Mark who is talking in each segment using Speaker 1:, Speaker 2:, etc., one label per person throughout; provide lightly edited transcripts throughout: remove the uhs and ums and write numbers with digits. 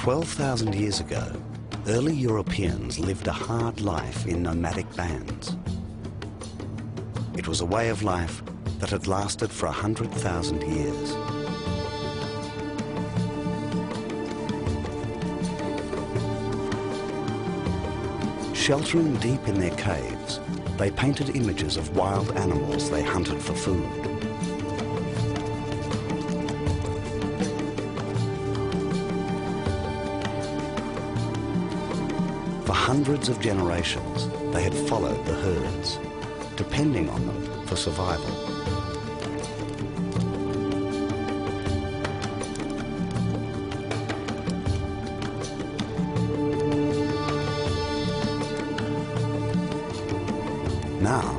Speaker 1: 12,000 years ago, early Europeans lived a hard life in nomadic bands. It was a way of life that had lasted for 100,000 years. Sheltering deep in their caves, they painted images of wild animals they hunted for food. For hundreds of generations, they had followed the herds, depending on them for survival. Now,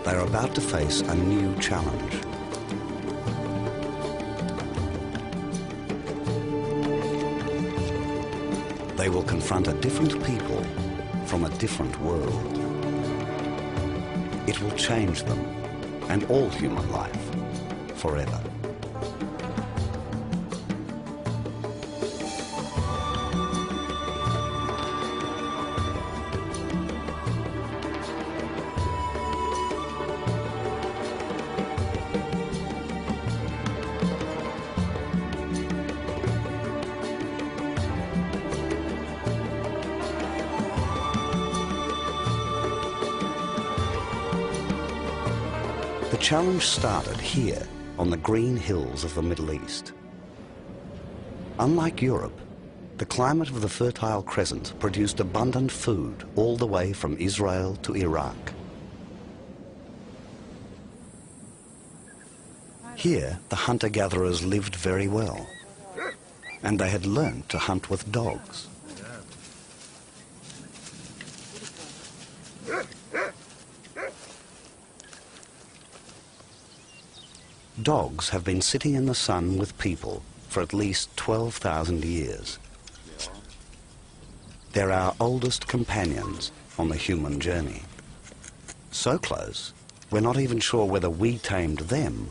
Speaker 1: they're about to face a new challenge. They will confront a different people from a different world. It will change them and all human life forever. The challenge started here on the green hills of the Middle East. Unlike Europe, the climate of the Fertile Crescent produced abundant food all the way from Israel to Iraq. Here, the hunter-gatherers lived very well, and they had learned to hunt with dogs. Dogs have been sitting in the sun with people for at least 12,000 years. They're our oldest companions on the human journey. So close, we're not even sure whether we tamed them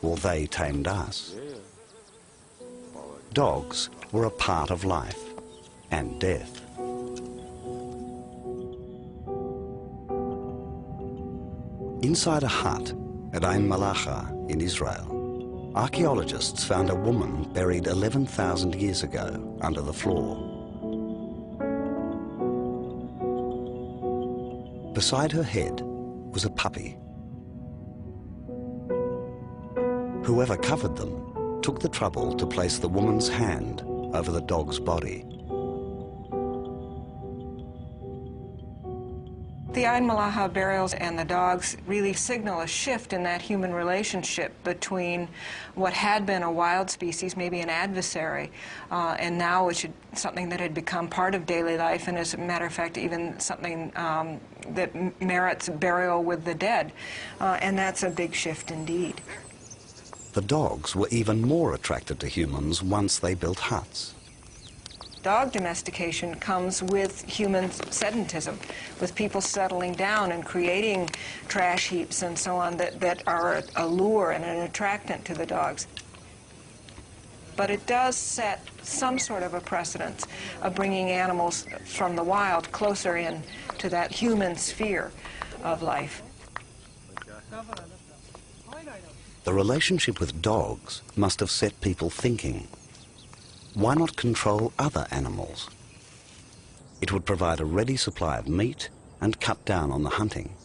Speaker 1: or they tamed us. Dogs were a part of life and death. Inside a hut at Ain Malacha in Israel, archaeologists found a woman buried 11,000 years ago under the floor. Beside her head was a puppy. Whoever covered them took the trouble to place the woman's hand over the dog's body.
Speaker 2: The Ain Malacha burials and the dogs really signal a shift in that human relationship between what had been a wild species, maybe an adversary, and now which is something that had become part of daily life, and as a matter of fact, even something that merits burial with the dead. And that's a big shift indeed.
Speaker 1: The dogs were even more attracted to humans once they built huts.
Speaker 2: Dog domestication comes with human sedentism, with people settling down and creating trash heaps and so on that are a lure and an attractant to the dogs. But it does set some sort of a precedence of bringing animals from the wild closer in to that human sphere of life.
Speaker 1: The relationship with dogs must have set people thinking. Why not control other animals? It would provide a ready supply of meat and cut down on the hunting.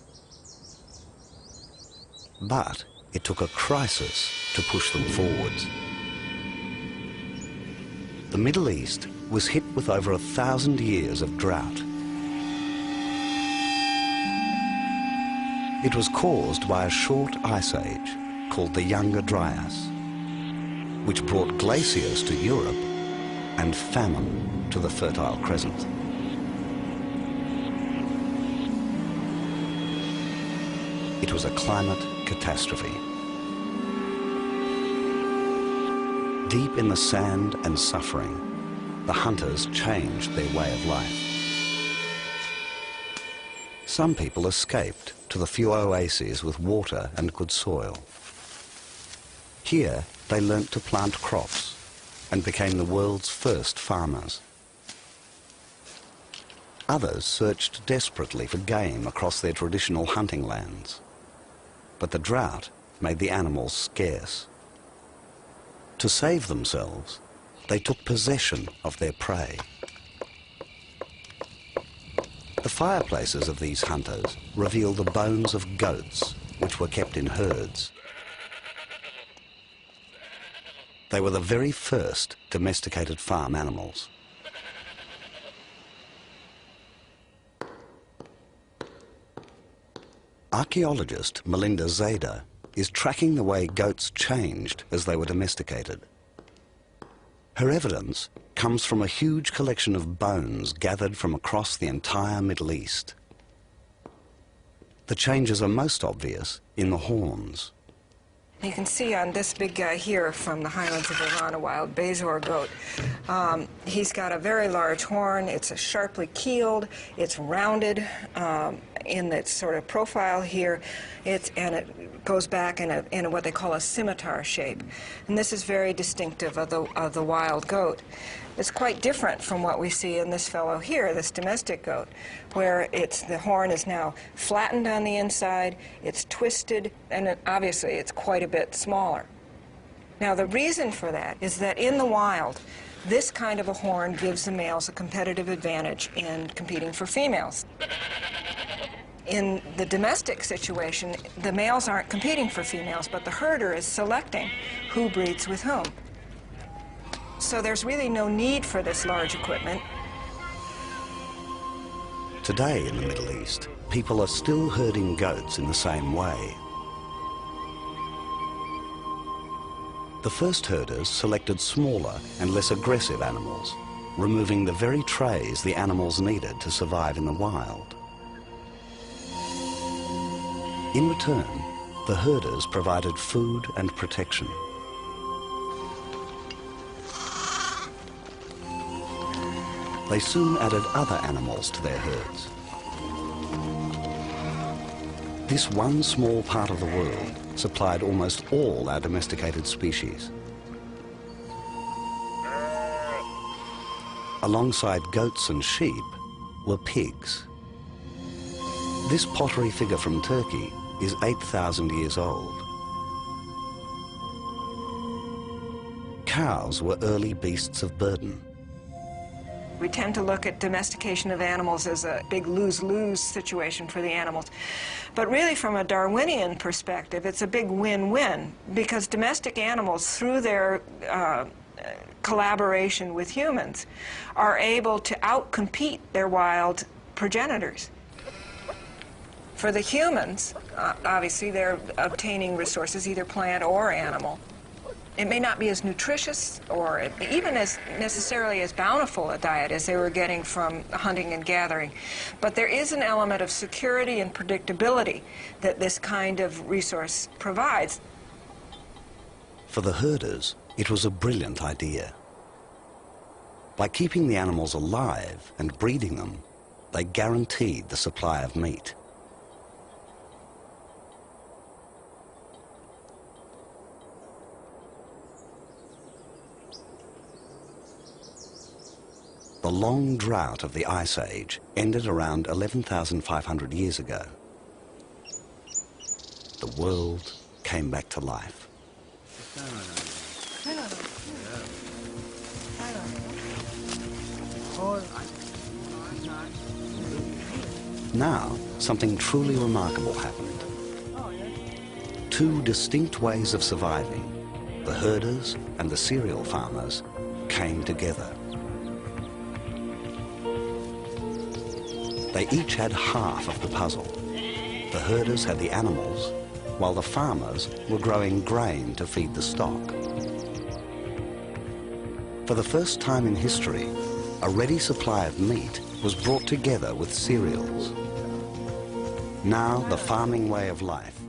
Speaker 1: But it took a crisis to push them forwards. The Middle East was hit with over 1,000 years of drought. It was caused by a short ice age called the Younger Dryas, which brought glaciers to Europe and famine to the Fertile Crescent. It was a climate catastrophe. Deep in the sand and suffering, the hunters changed their way of life. Some people escaped to the few oases with water and good soil. Here, they learnt to plant crops and became the world's first farmers. Others searched desperately for game across their traditional hunting lands. But the drought made the animals scarce. To save themselves, they took possession of their prey. The fireplaces of these hunters reveal the bones of goats, which were kept in herds. They were the very first domesticated farm animals. Archaeologist Melinda Zader is tracking the way goats changed as they were domesticated. Her evidence comes from a huge collection of bones gathered from across the entire Middle East. The changes are most obvious in the horns.
Speaker 2: You can see on this big guy here from the highlands of Iran, a wild Bezor goat. He's got a very large horn. It's sharply keeled. It's rounded in its sort of profile here. And it goes back in what they call a scimitar shape. And this is very distinctive of the wild goat. It's quite different from what we see in this fellow here, this domestic goat, where the horn is now flattened on the inside, it's twisted, and obviously it's quite a bit smaller. Now the reason for that is that in the wild, this kind of a horn gives the males a competitive advantage in competing for females. In the domestic situation, the males aren't competing for females, but the herder is selecting who breeds with whom. So there's really no need for this large equipment.
Speaker 1: Today in the Middle East, people are still herding goats in the same way. The first herders selected smaller and less aggressive animals, removing the very traits the animals needed to survive in the wild. In return, the herders provided food and protection. They soon added other animals to their herds. This one small part of the world supplied almost all our domesticated species. Alongside goats and sheep were pigs. This pottery figure from Turkey is 8,000 years old. Cows were early beasts of burden.
Speaker 2: We tend to look at domestication of animals as a big lose-lose situation for the animals. But really, from a Darwinian perspective, it's a big win-win, because domestic animals, through their collaboration with humans, are able to outcompete their wild progenitors. For the humans, obviously, they're obtaining resources, either plant or animal. It may not be as nutritious or even as necessarily as bountiful a diet as they were getting from hunting and gathering. But there is an element of security and predictability that this kind of resource provides.
Speaker 1: For the herders, it was a brilliant idea. By keeping the animals alive and breeding them, they guaranteed the supply of meat. The long drought of the Ice Age ended around 11,500 years ago. The world came back to life. Now, something truly remarkable happened. Two distinct ways of surviving, the herders and the cereal farmers, came together. They each had half of the puzzle. The herders had the animals, while the farmers were growing grain to feed the stock. For the first time in history, a ready supply of meat was brought together with cereals. Now the farming way of life